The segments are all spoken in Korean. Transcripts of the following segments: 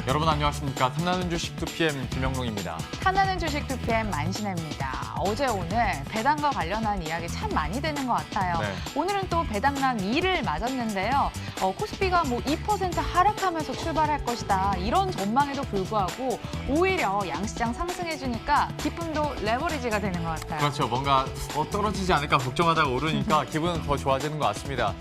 여러분 안녕하십니까. 탐나는 주식 2PM 김영롱입니다. 탐나는 주식 2PM 만신혜입니다. 어제 오늘 배당과 관련한 이야기 참 많이 되는 것 같아요. 네. 오늘은 또 배당난 2를 맞았는데요. 코스피가 2% 하락하면서 출발할 것이다. 이런 전망에도 불구하고 오히려 양시장 상승해주니까 기쁨도 레버리지가 되는 것 같아요. 그렇죠. 뭔가 떨어지지 않을까 걱정하다가 오르니까 기분은 더 좋아지는 것 같습니다.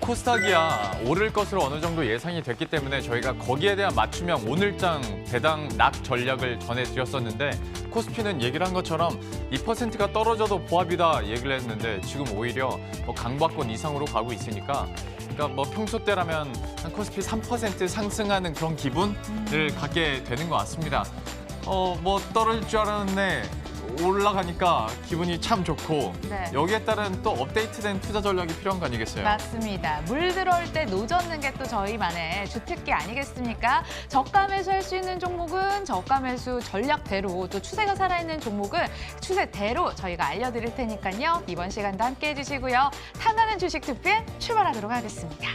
코스닥이야 오를 것으로 어느 정도 예상이 됐기 때문에 저희가 거기에 대한 맞춤형 오늘장 배당 낙 전략을 전해드렸었는데 코스피는 얘기를 한 것처럼 2%가 떨어져도 보합이다 얘기를 했는데 지금 오히려 강보합권 이상으로 가고 있으니까 그러니까 평소 때라면 한 코스피 3% 상승하는 그런 기분을 갖게 되는 것 같습니다. 떨어질 줄 알았는데 올라가니까 기분이 참 좋고 네. 여기에 따른 또 업데이트된 투자 전략이 필요한 거 아니겠어요? 맞습니다. 물 들어올 때 노젓는 게 또 저희만의 주특기 아니겠습니까? 저가 매수할 수 있는 종목은 저가 매수 전략대로 또 추세가 살아있는 종목은 추세대로 저희가 알려드릴 테니까요. 이번 시간도 함께해 주시고요. 탐나는 주식 2PM 출발하도록 하겠습니다.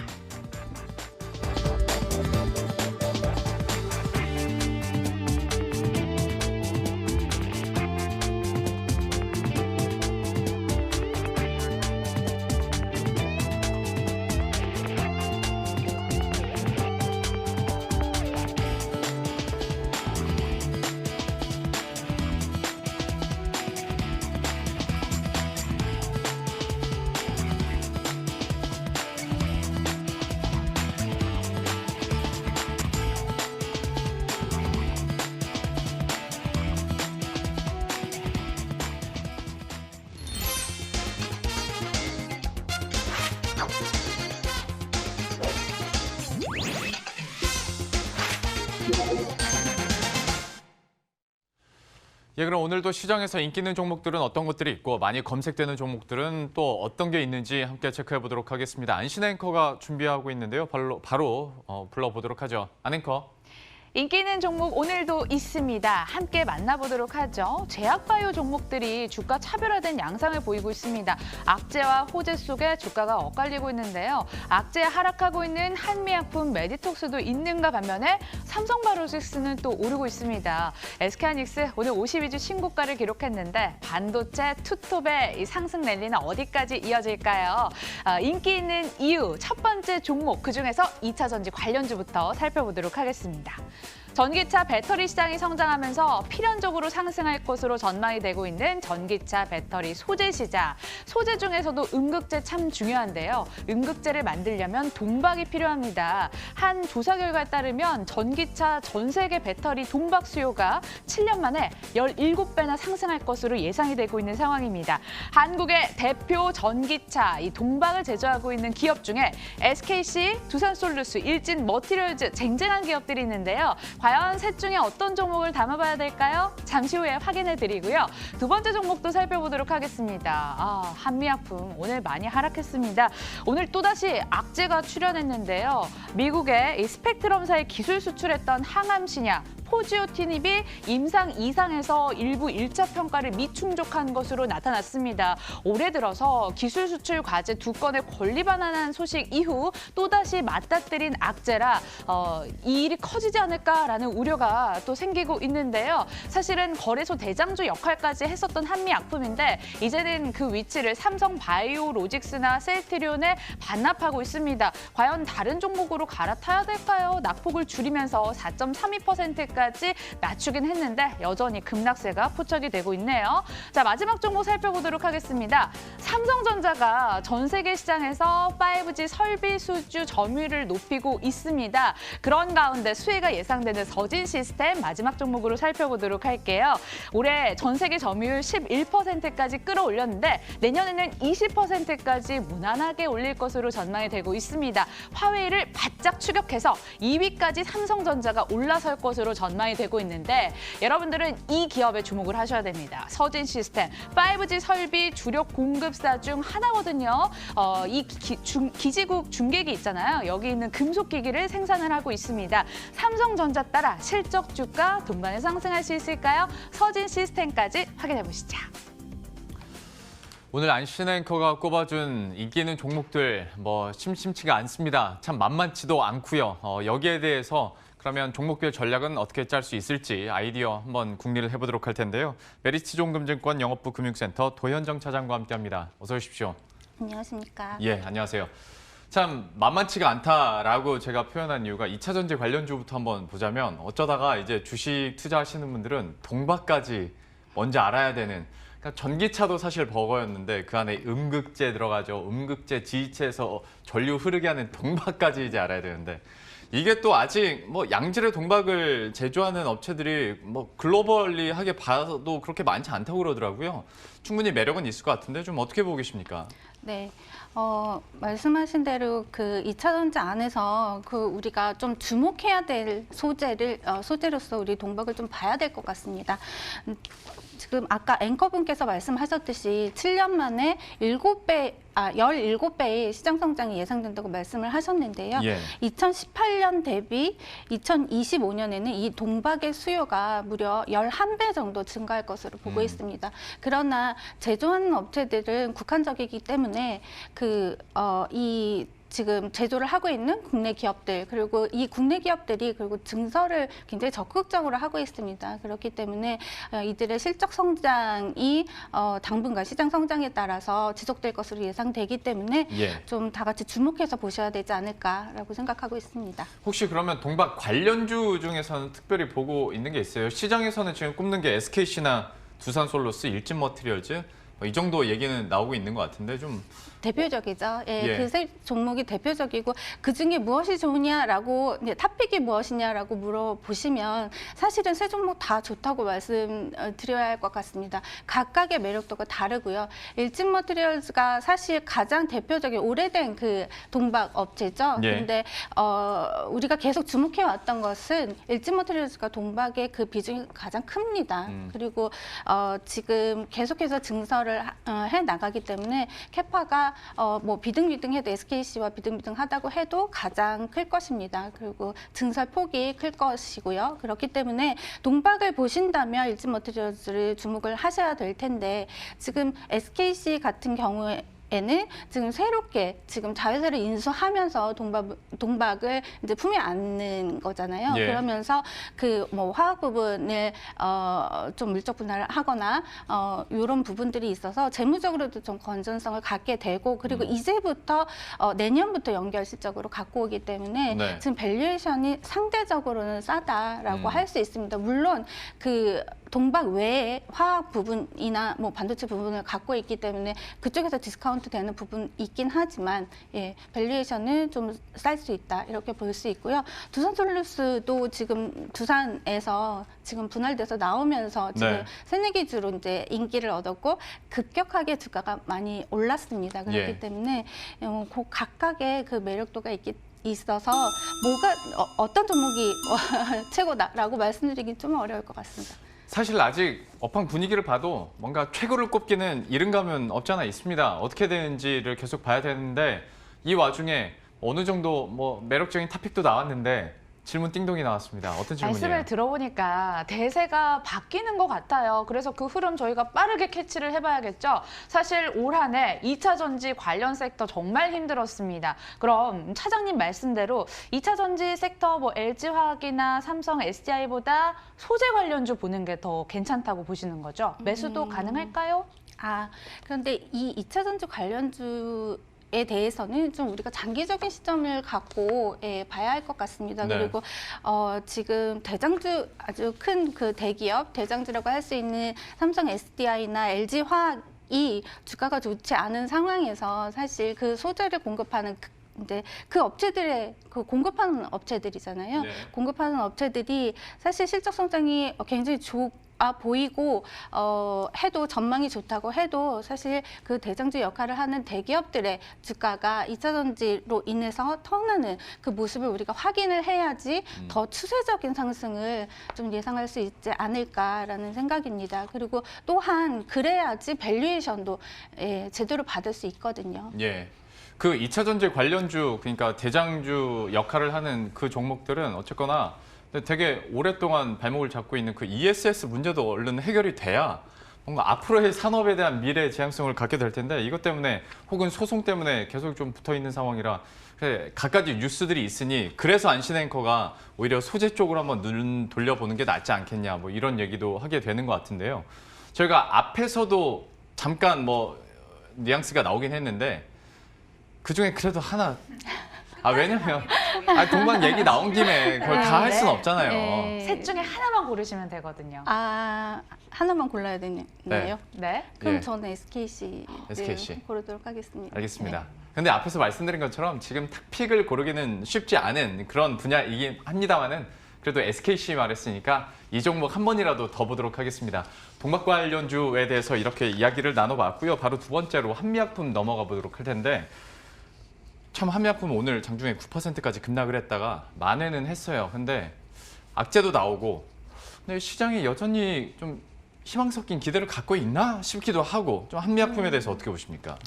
예, 그럼 오늘도 시장에서 인기 있는 종목들은 어떤 것들이 있고 많이 검색되는 종목들은 또 어떤 게 있는지 함께 체크해 보도록 하겠습니다. 안신 앵커가 준비하고 있는데요. 바로 불러보도록 하죠. 안 앵커. 인기 있는 종목 오늘도 있습니다. 함께 만나보도록 하죠. 제약바이오 종목들이 주가 차별화된 양상을 보이고 있습니다. 악재와 호재 속에 주가가 엇갈리고 있는데요. 악재 하락하고 있는 한미약품 메디톡스도 있는가 반면에 삼성바이오로직스는 또 오르고 있습니다. SK하이닉스 오늘 52주 신고가를 기록했는데 반도체 투톱의 이 상승 랠리는 어디까지 이어질까요? 인기 있는 이유 첫 번째 종목 그중에서 2차 전지 관련주부터 살펴보도록 하겠습니다. 전기차 배터리 시장이 성장하면서 필연적으로 상승할 것으로 전망이 되고 있는 전기차 배터리 소재 시장. 소재 중에서도 음극재 참 중요한데요. 음극재를 만들려면 동박이 필요합니다. 한 조사 결과에 따르면 전기차 전 세계 배터리 동박 수요가 7년 만에 17배나 상승할 것으로 예상이 되고 있는 상황입니다. 한국의 대표 전기차 이 동박을 제조하고 있는 기업 중에 SKC, 두산솔루스, 일진 머티리얼즈 쟁쟁한 기업들이 있는데요. 과연 셋 중에 어떤 종목을 담아봐야 될까요? 잠시 후에 확인해드리고요. 두 번째 종목도 살펴보도록 하겠습니다. 한미약품 오늘 많이 하락했습니다. 오늘 또다시 악재가 출현했는데요. 미국의 이 스펙트럼사에 기술 수출했던 항암신약 포지오티닙이 임상 2상에서 일부 1차 평가를 미충족한 것으로 나타났습니다. 올해 들어서 기술 수출 과제 2건의 권리 반환한 소식 이후 또다시 맞닥뜨린 악재라 이 일이 커지지 않을까라는 우려가 또 생기고 있는데요. 사실은 거래소 대장주 역할까지 했었던 한미약품인데 이제는 그 위치를 삼성바이오로직스나 셀트리온에 반납하고 있습니다. 과연 다른 종목으로 갈아타야 될까요? 낙폭을 줄이면서 4.32%까지 낮추긴 했는데 여전히 급락세가 포착이 되고 있네요. 자, 마지막 종목 살펴보도록 하겠습니다. 삼성전자가 전 세계 시장에서 5G 설비 수주 점유율을 높이고 있습니다. 그런 가운데 수혜가 예상되는 서진시스템 마지막 종목으로 살펴보도록 할게요. 올해 전 세계 점유율 11%까지 끌어올렸는데 내년에는 20%까지 무난하게 올릴 것으로 전망이 되고 있습니다. 화웨이를 바짝 추격해서 2위까지 삼성전자가 올라설 것으로 전망이 되고 있는데 여러분들은 이 기업에 주목을 하셔야 됩니다. 서진시스템 5G 설비 주력 공급사 중 하나거든요. 이 기지국 중계기 있잖아요. 여기 있는 금속기기를 생산을 하고 있습니다. 삼성전자 따라 실적 주가 동반에 상승할 수 있을까요? 서진시스템까지 확인해 보시죠. 오늘 안신 앵커가 꼽아준 인기 있는 종목들 심심치가 않습니다. 참 만만치도 않고요. 여기에 대해서 그러면 종목별 전략은 어떻게 짤 수 있을지 아이디어 한번 궁리를 해보도록 할 텐데요. 메리츠종금증권 영업부 금융센터 도현정 차장과 함께합니다. 어서 오십시오. 안녕하십니까. 예, 안녕하세요. 참 만만치가 않다라고 제가 표현한 이유가 2차 전지 관련주부터 한번 보자면 어쩌다가 이제 주식 투자하시는 분들은 동박까지 먼저 알아야 되는, 그러니까 전기차도 사실 버거였는데 그 안에 음극재 들어가죠. 음극재 지지체에서 전류 흐르게 하는 동박까지 이제 알아야 되는데 이게 또 아직 뭐 양질의 동박을 제조하는 업체들이 뭐 글로벌리하게 봐도 그렇게 많지 않다고 그러더라고요. 충분히 매력은 있을 것 같은데 좀 어떻게 보고 계십니까? 네, 말씀하신 대로 그 2차 전지 안에서 그 우리가 좀 주목해야 될 소재로서 우리 동박을 좀 봐야 될 것 같습니다. 지금 아까 앵커분께서 말씀하셨듯이 7년 만에 17배의 시장 성장이 예상된다고 말씀을 하셨는데요. 예. 2018년 대비 2025년에는 이 동박의 수요가 무려 11배 정도 증가할 것으로 보고 있습니다. 그러나 제조하는 업체들은 국한적이기 때문에 지금 제조를 하고 있는 국내 기업들, 그리고 이 국내 기업들이 그리고 증설을 굉장히 적극적으로 하고 있습니다. 그렇기 때문에 이들의 실적 성장이 당분간 시장 성장에 따라서 지속될 것으로 예상되기 때문에 예. 좀 다 같이 주목해서 보셔야 되지 않을까라고 생각하고 있습니다. 혹시 그러면 동박 관련주 중에서는 특별히 보고 있는 게 있어요? 시장에서는 지금 꼽는 게 SKC나 두산솔루스, 일진머티리얼즈 이 정도 얘기는 나오고 있는 것 같은데 좀 대표적이죠. 예, 예. 그 세 종목이 대표적이고 그 중에 무엇이 좋으냐라고 이제 탑픽이 무엇이냐라고 물어보시면 사실은 세 종목 다 좋다고 말씀드려야 할 것 같습니다. 각각의 매력도가 다르고요. 일진머티리얼즈가 사실 가장 대표적인 오래된 그 동박 업체죠. 예. 그런데 우리가 계속 주목해 왔던 것은 일진머티리얼즈가 동박의 그 비중이 가장 큽니다. 그리고 지금 계속해서 증설을 해 나가기 때문에 캐파가 뭐 비등비등해도 SKC와 비등비등하다고 해도 가장 클 것입니다. 그리고 증설 폭이 클 것이고요. 그렇기 때문에 동박을 보신다면 일진머티리얼즈를 주목을 하셔야 될 텐데 지금 SKC 같은 경우에 에는 지금 새롭게 지금 자회사를 인수하면서 동박을 이제 품에 안는 거잖아요. 예. 그러면서 그 뭐 화학 부분을 좀 물적 분할을 하거나 이런 부분들이 있어서 재무적으로도 좀 건전성을 갖게 되고 그리고 이제부터 내년부터 연결 실적으로 갖고 오기 때문에 네. 지금 밸류에이션이 상대적으로는 싸다라고 할 수 있습니다. 물론 그 동박 외에 화학 부분이나 뭐 반도체 부분을 갖고 있기 때문에 그쪽에서 디스카운트 되는 부분 있긴 하지만 예, 밸류에이션은 좀 쌀 수 있다 이렇게 볼 수 있고요. 두산솔루스도 지금 두산에서 지금 분할돼서 나오면서 지금 네. 새내기주로 이제 인기를 얻었고 급격하게 주가가 많이 올랐습니다. 그렇기 예. 때문에 그 각각의 그 매력도가 있어서 어떤 종목이 최고다라고 말씀드리기 좀 어려울 것 같습니다. 사실 아직 업황 분위기를 봐도 뭔가 최고를 꼽기는 이른 감은 없지 않아 있습니다. 어떻게 되는지를 계속 봐야 되는데 이 와중에 어느 정도 뭐 매력적인 탑픽도 나왔는데 질문 띵동이 나왔습니다. 어떤 질문이에요? 말씀을 들어보니까 대세가 바뀌는 것 같아요. 그래서 그 흐름 저희가 빠르게 캐치를 해봐야겠죠. 사실 올 한 해 2차 전지 관련 섹터 정말 힘들었습니다. 그럼 차장님 말씀대로 2차 전지 섹터 뭐 LG화학이나 삼성, SDI보다 소재 관련주 보는 게 더 괜찮다고 보시는 거죠? 매수도 가능할까요? 그런데 이 2차 전지 관련주에 대해서는 좀 우리가 장기적인 시점을 갖고 봐야 할 것 같습니다. 네. 그리고 지금 대장주 아주 큰 그 대기업 대장주라고 할 수 있는 삼성 SDI나 LG화학이 주가가 좋지 않은 상황에서 사실 그 소재를 공급하는 이제 그 업체들의 그 공급하는 업체들이잖아요. 네. 공급하는 업체들이 사실 실적 성장이 굉장히 보이고 해도 전망이 좋다고 해도 사실 그 대장주 역할을 하는 대기업들의 주가가 2차 전지로 인해서 턴하는 그 모습을 우리가 확인을 해야지 더 추세적인 상승을 좀 예상할 수 있지 않을까라는 생각입니다. 그리고 또한 그래야지 밸류에이션도 제대로 받을 수 있거든요. 예. 그 2차 전지 관련주, 그러니까 대장주 역할을 하는 그 종목들은 어쨌거나 되게 오랫동안 발목을 잡고 있는 그 ESS 문제도 얼른 해결이 돼야 뭔가 앞으로의 산업에 대한 미래 지향성을 갖게 될 텐데 이것 때문에 혹은 소송 때문에 계속 좀 붙어 있는 상황이라 갖가지 뉴스들이 있으니 그래서 안신 앵커가 오히려 소재 쪽으로 한번 눈 돌려보는 게 낫지 않겠냐 뭐 이런 얘기도 하게 되는 것 같은데요. 저희가 앞에서도 잠깐 뭐 뉘앙스가 나오긴 했는데 그중에 그래도 하나 왜냐면 동반 얘기 나온 김에 그걸 다 할 수는 없잖아요. 네. 셋 중에 하나만 고르시면 되거든요. 하나만 골라야 되네요. 네. 그럼 예. 저는 SKC SKC. 고르도록 하겠습니다. 알겠습니다. 네. 근데 앞에서 말씀드린 것처럼 지금 탁픽을 고르기는 쉽지 않은 그런 분야이긴 합니다만은 그래도 SKC 말했으니까 이 종목 한 번이라도 더 보도록 하겠습니다. 동박 관련주에 대해서 이렇게 이야기를 나눠봤고요. 바로 두 번째로 한미약품 넘어가 보도록 할 텐데 참 한미약품 오늘 장중에 9%까지 급락을 했다가 만회는 했어요. 근데 악재도 나오고 근데 시장이 여전히 좀 희망 섞인 기대를 갖고 있나 싶기도 하고 좀 한미약품에 대해서 어떻게 보십니까?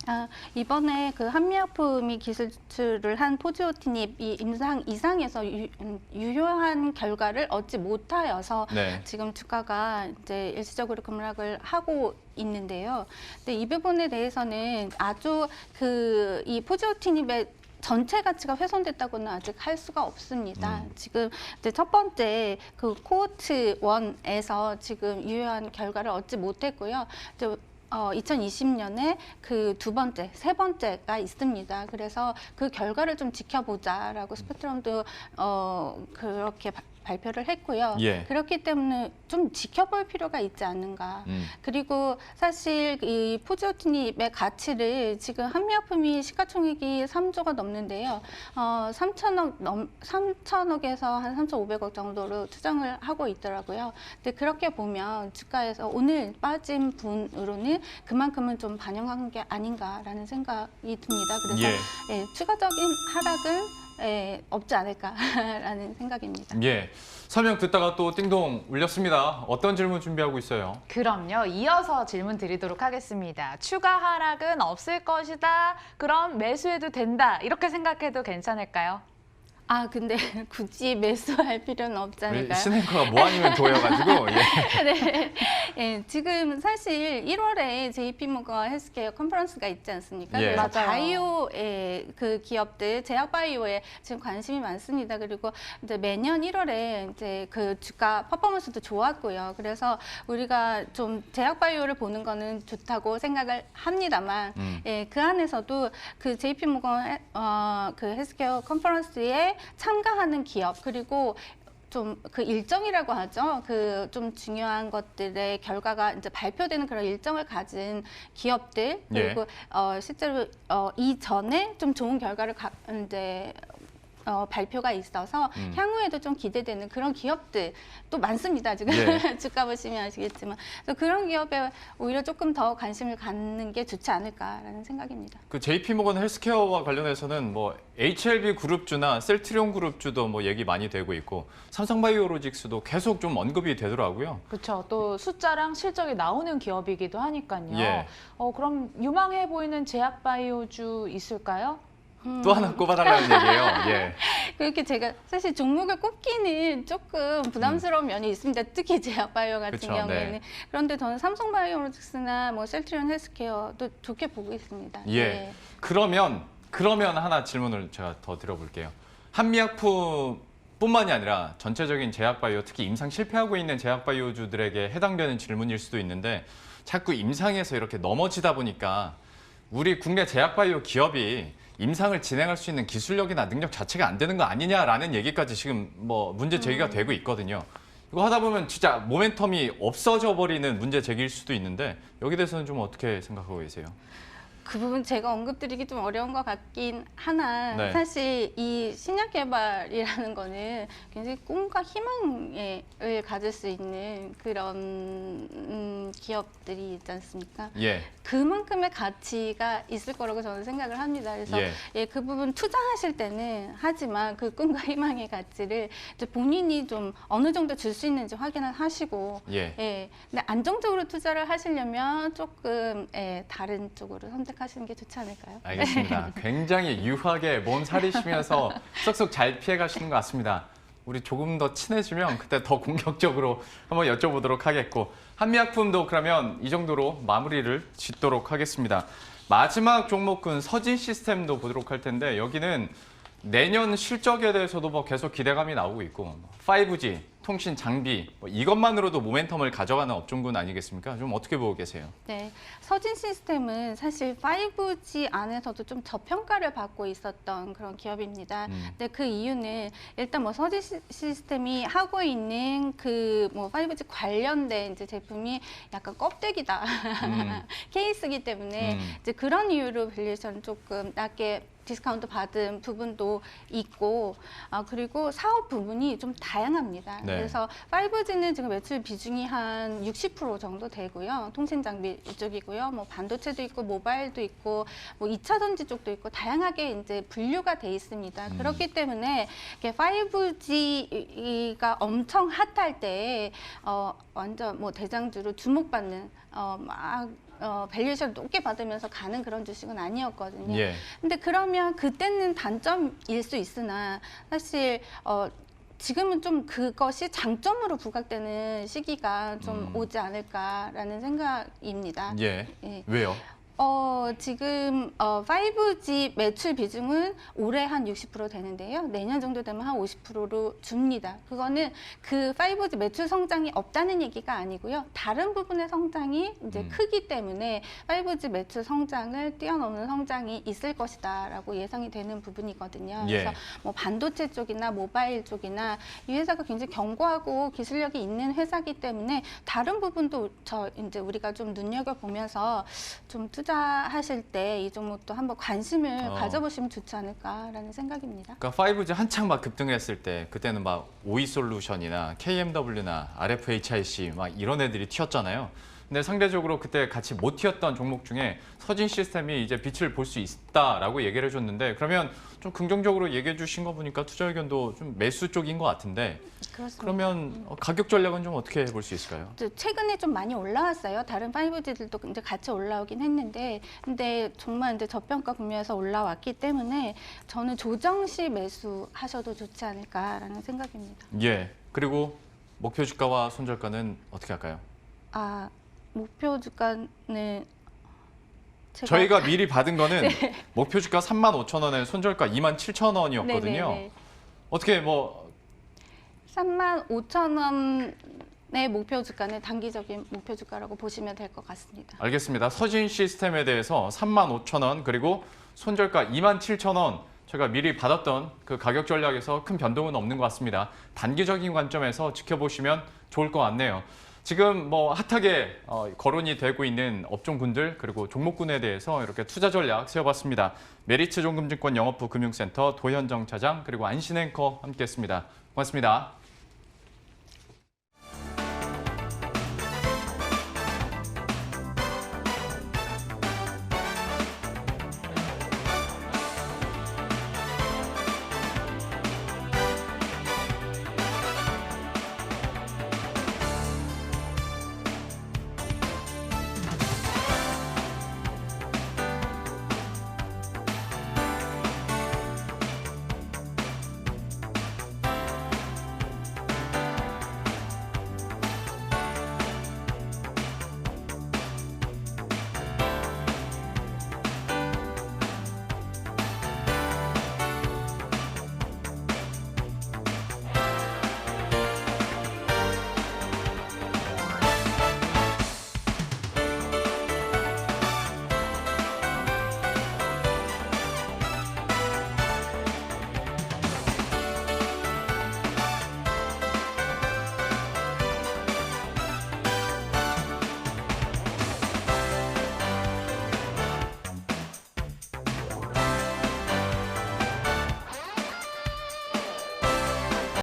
이번에 그 한미약품이 기술 수출을 한 포지오티닙이 임상 이상에서 유효한 결과를 얻지 못하여서 네. 지금 주가가 이제 일시적으로 급락을 하고 있는데요. 근데 이 부분에 대해서는 아주 이 포지오티닙의 전체 가치가 훼손됐다고는 아직 할 수가 없습니다. 지금 이제 첫 번째 그 코호트 1에서 지금 유효한 결과를 얻지 못했고요. 2020년에 그 두 번째, 세 번째가 있습니다. 그래서 그 결과를 좀 지켜보자라고 스펙트럼도 그렇게 발표를 했고요. 예. 그렇기 때문에 좀 지켜볼 필요가 있지 않는가. 그리고 사실 이 포지오티닙의 가치를 지금 한미약품이 시가총액이 3조가 넘는데요. 3천억에서 한 3,500억 정도로 추정을 하고 있더라고요. 근데 그렇게 보면 주가에서 오늘 빠진 분으로는 그만큼은 좀 반영한 게 아닌가라는 생각이 듭니다. 그래서 추가적인 하락은 없지 않을까라는 생각입니다. 예, 설명 듣다가 또 띵동 울렸습니다. 어떤 질문 준비하고 있어요? 그럼요. 이어서 질문 드리도록 하겠습니다. 추가 하락은 없을 것이다. 그럼 매수해도 된다. 이렇게 생각해도 괜찮을까요? 근데 굳이 매수할 필요는 없지 우리 않을까요? 신앵커가 뭐 아니면 도여가지고 네, 지금 사실 1월에 JP모건 헬스케어 컨퍼런스가 있지 않습니까? 예. 그래서 맞아요. 바이오의 그 기업들, 제약바이오에 지금 관심이 많습니다. 그리고 이제 매년 1월에 이제 그 주가 퍼포먼스도 좋았고요. 그래서 우리가 좀 제약바이오를 보는 거는 좋다고 생각을 합니다만, 그 안에서도 그 JP모건 그 헬스케어 컨퍼런스에 참가하는 기업 그리고 좀 그 일정이라고 하죠. 그 좀 중요한 것들의 결과가 이제 발표되는 그런 일정을 가진 기업들 그리고 실제로 이전에 좀 좋은 결과를 이제 발표가 있어서 향후에도 좀 기대되는 그런 기업들 또 많습니다. 지금 주가 보시면 아시겠지만 그래서 그런 기업에 오히려 조금 더 관심을 갖는 게 좋지 않을까라는 생각입니다. 그 JP모건 헬스케어와 관련해서는 뭐 HLB 그룹주나 셀트리온 그룹주도 뭐 얘기 많이 되고 있고 삼성바이오로직스도 계속 좀 언급이 되더라고요. 그렇죠. 또 숫자랑 실적이 나오는 기업이기도 하니까요. 예. 그럼 유망해 보이는 제약바이오주 있을까요? 또 하나 꼽아달라는 얘기예요. 예. 그렇게 제가 사실 종목을 꼽기는 조금 부담스러운 면이 있습니다. 특히 제약바이오 같은 그쵸, 경우에는. 네. 그런데 저는 삼성바이오로직스나 뭐 셀트리온 헬스케어도 좋게 보고 있습니다. 예. 그러면 하나 질문을 제가 더 드려볼게요. 한미약품뿐만이 아니라 전체적인 제약바이오, 특히 임상 실패하고 있는 제약바이오주들에게 해당되는 질문일 수도 있는데 자꾸 임상에서 이렇게 넘어지다 보니까 우리 국내 제약바이오 기업이 임상을 진행할 수 있는 기술력이나 능력 자체가 안 되는 거 아니냐라는 얘기까지 지금 뭐 문제 제기가 되고 있거든요. 이거 하다 보면 진짜 모멘텀이 없어져 버리는 문제 제기일 수도 있는데 여기 대해서는 좀 어떻게 생각하고 계세요? 그 부분 제가 언급드리기 좀 어려운 것 같긴 하나 네. 사실 이 신약 개발이라는 거는 굉장히 꿈과 희망을 가질 수 있는 그런 기업들이 있지 않습니까? 예. 그만큼의 가치가 있을 거라고 저는 생각을 합니다. 그래서 그 부분 투자하실 때는 하지만 그 꿈과 희망의 가치를 이제 본인이 좀 어느 정도 줄 수 있는지 확인을 하시고 근데 안정적으로 투자를 하시려면 조금 다른 쪽으로 선택하시는 게 좋지 않을까요? 알겠습니다. 굉장히 유하게 몸살이시면서 쏙쏙 잘 피해가시는 것 같습니다. 우리 조금 더 친해지면 그때 더 공격적으로 한번 여쭤보도록 하겠고 한미약품도 그러면 이 정도로 마무리를 짓도록 하겠습니다. 마지막 종목은 서진 시스템도 보도록 할 텐데 여기는 내년 실적에 대해서도 뭐 계속 기대감이 나오고 있고 5G, 통신 장비 이것만으로도 모멘텀을 가져가는 업종군 아니겠습니까? 좀 어떻게 보고 계세요? 네, 서진 시스템은 사실 5G 안에서도 좀 저평가를 받고 있었던 그런 기업입니다. 근데 그 이유는 일단 뭐 서진 시스템이 하고 있는 그 뭐 5G 관련된 이제 제품이 약간 껍데기다 케이스이기 때문에 이제 그런 이유로 밸류에이션 조금 낮게 디스카운트 받은 부분도 있고 그리고 사업 부분이 좀 다양합니다. 네. 그래서 5G는 지금 매출 비중이 한 60% 정도 되고요. 통신 장비 이쪽이고요. 뭐 반도체도 있고 모바일도 있고 뭐 2차 전지 쪽도 있고 다양하게 이제 분류가 돼 있습니다. 그렇기 때문에 5G가 엄청 핫할 때 완전 뭐 대장주로 주목받는 밸류에이션 높게 받으면서 가는 그런 주식은 아니었거든요. 예. 근데 그러면 그때는 단점일 수 있으나 사실 지금은 좀 그것이 장점으로 부각되는 시기가 좀 오지 않을까라는 생각입니다. 예. 예. 왜요? 지금 5G 매출 비중은 올해 한 60% 되는데요. 내년 정도 되면 한 50%로 줍니다. 그거는 그 5G 매출 성장이 없다는 얘기가 아니고요. 다른 부분의 성장이 이제 크기 때문에 5G 매출 성장을 뛰어넘는 성장이 있을 것이다라고 예상이 되는 부분이거든요. 예. 그래서 뭐 반도체 쪽이나 모바일 쪽이나 이 회사가 굉장히 견고하고 기술력이 있는 회사이기 때문에 다른 부분도 이제 우리가 좀 눈여겨보면서 좀 투자하실 때 이 종목도 한번 관심을 가져보시면 좋지 않을까라는 생각입니다. 그러니까 5G 한창 막 급등했을 때 그때는 막 오이솔루션이나 KMW나 RFHIC 막 이런 애들이 튀었잖아요. 근데 상대적으로 그때 같이 못 튀었던 종목 중에 서진 시스템이 이제 빛을 볼 수 있다라고 얘기를 해줬는데 그러면 좀 긍정적으로 얘기해 주신 거 보니까 투자 의견도 좀 매수 쪽인 것 같은데 그렇습니다. 그러면 가격 전략은 좀 어떻게 볼 수 있을까요? 최근에 좀 많이 올라왔어요. 다른 5G들도 이제 같이 올라오긴 했는데, 근데 정말 이제 저평가 구매해서 올라왔기 때문에 저는 조정 시 매수하셔도 좋지 않을까라는 생각입니다. 예. 그리고 목표 주가와 손절가는 어떻게 할까요? 목표 주가는 저희가 미리 받은 거는 목표 주가 35,000원에 손절가 27,000원이었거든요. 네네네. 어떻게 뭐 35,000원의 목표 주가는 단기적인 목표 주가라고 보시면 될 것 같습니다. 알겠습니다. 서진 시스템에 대해서 35,000원 그리고 손절가 27,000원 저희가 미리 받았던 그 가격 전략에서 큰 변동은 없는 것 같습니다. 단기적인 관점에서 지켜보시면 좋을 것 같네요. 지금 뭐 핫하게 거론이 되고 있는 업종군들 그리고 종목군에 대해서 이렇게 투자 전략 세워봤습니다. 메리츠 종금증권 영업부 금융센터 도현정 차장 그리고 안신 앵커 함께했습니다. 고맙습니다.